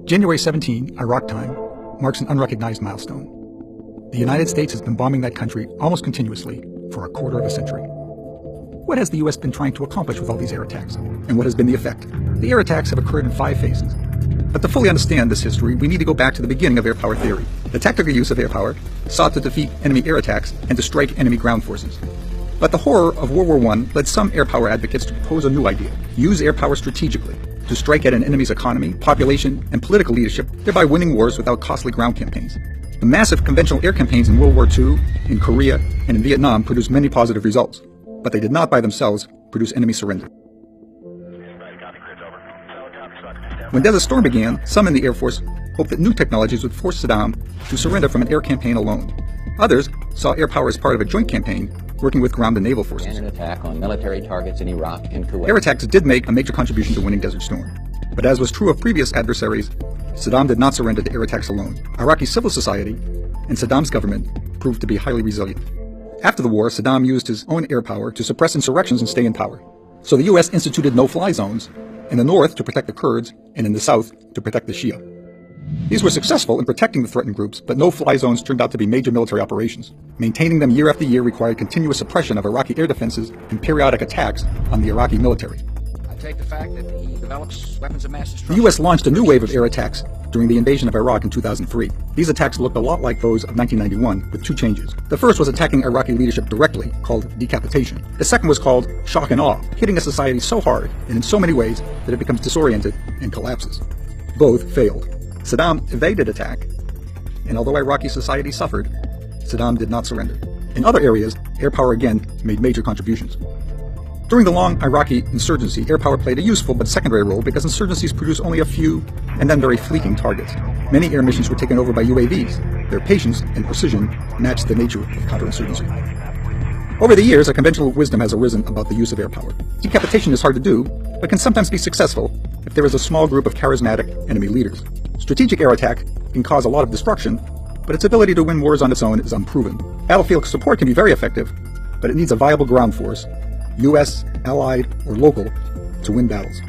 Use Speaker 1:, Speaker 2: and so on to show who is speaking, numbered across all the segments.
Speaker 1: January 17, Iraq time, marks an unrecognized milestone. The United States has been bombing that country almost continuously for a quarter of a century. What has the U.S. been trying to accomplish with all these air attacks? And what has been the effect? The air attacks have occurred in 5 phases. But to fully understand this history, we need to go back to the beginning of air power theory. The tactical use of air power sought to defeat enemy air attacks and to strike enemy ground forces. But the horror of World War I led some air power advocates to propose a new idea: use air power strategically, to strike at an enemy's economy, population, and political leadership, thereby winning wars without costly ground campaigns. The massive conventional air campaigns in World War II, in Korea, and in Vietnam produced many positive results, but they did not by themselves produce enemy surrender. When Desert Storm began, some in the Air Force hoped that new technologies would force Saddam to surrender from an air campaign alone. Others saw air power as part of a joint campaign working with ground and naval forces.
Speaker 2: An attack on military targets in Iraq and Kuwait.
Speaker 1: Air attacks did make a major contribution to winning Desert Storm. But as was true of previous adversaries, Saddam did not surrender to air attacks alone. Iraqi civil society and Saddam's government proved to be highly resilient. After the war, Saddam used his own air power to suppress insurrections and stay in power. So the U.S. instituted no-fly zones in the north to protect the Kurds and in the south to protect the Shia. These were successful in protecting the threatened groups, but no-fly zones turned out to be major military operations. Maintaining them year after year required continuous suppression of Iraqi air defenses and periodic attacks on the Iraqi military.
Speaker 3: I take the fact that he develops weapons of mass
Speaker 1: The
Speaker 3: destruction.
Speaker 1: U.S. launched a new wave of air attacks during the invasion of Iraq in 2003. These attacks looked a lot like those of 1991, with 2 changes. The first was attacking Iraqi leadership directly, called decapitation. The second was called shock and awe, hitting a society so hard and in so many ways that it becomes disoriented and collapses. Both failed. Saddam evaded attack, and although Iraqi society suffered, Saddam did not surrender. In other areas, air power again made major contributions. During the long Iraqi insurgency, air power played a useful but secondary role because insurgencies produce only a few and then very fleeting targets. Many air missions were taken over by UAVs. Their patience and precision matched the nature of counterinsurgency. Over the years, a conventional wisdom has arisen about the use of air power. Decapitation is hard to do, but can sometimes be successful if there is a small group of charismatic enemy leaders. Strategic air attack can cause a lot of destruction, but its ability to win wars on its own is unproven. Battlefield support can be very effective, but it needs a viable ground force, U.S., allied, or local, to win battles.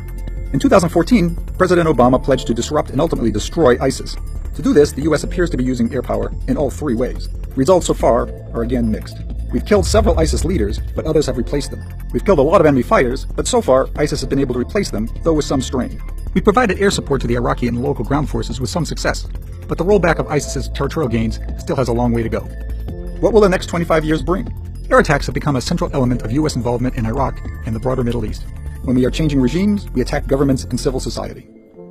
Speaker 1: In 2014, President Obama pledged to disrupt and ultimately destroy ISIS. To do this, the U.S. appears to be using air power in all 3 ways. Results so far are again mixed. We've killed several ISIS leaders, but others have replaced them. We've killed a lot of enemy fighters, but so far, ISIS has been able to replace them, though with some strain. We provided air support to the Iraqi and local ground forces with some success, but the rollback of ISIS's territorial gains still has a long way to go. What will the next 25 years bring? Air attacks have become a central element of U.S. involvement in Iraq and the broader Middle East. When we are changing regimes, we attack governments and civil society.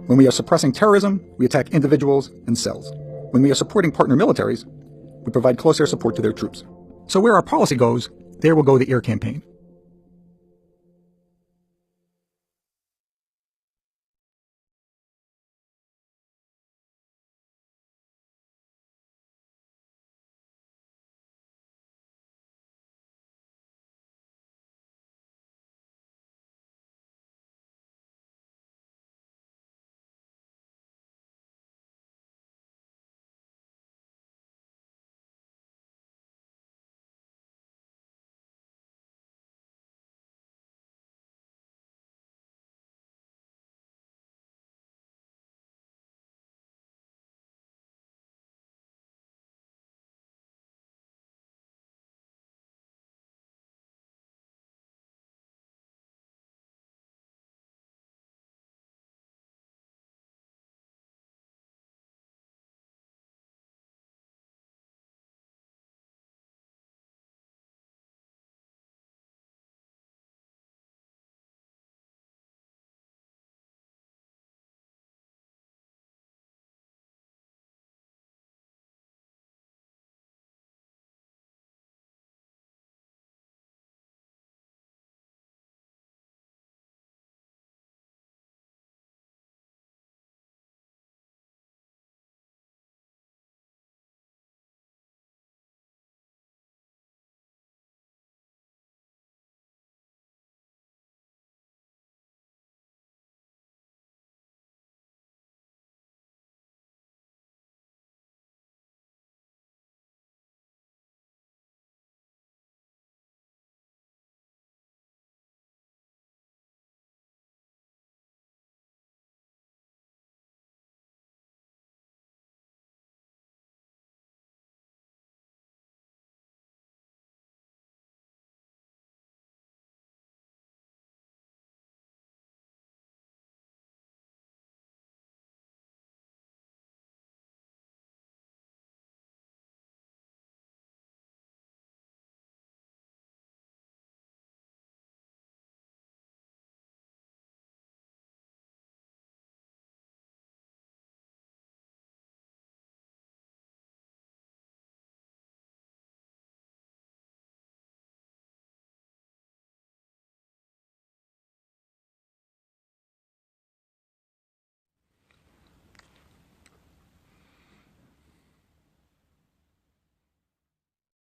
Speaker 1: When we are suppressing terrorism, we attack individuals and cells. When we are supporting partner militaries, we provide close air support to their troops. So where our policy goes, there will go the air campaign.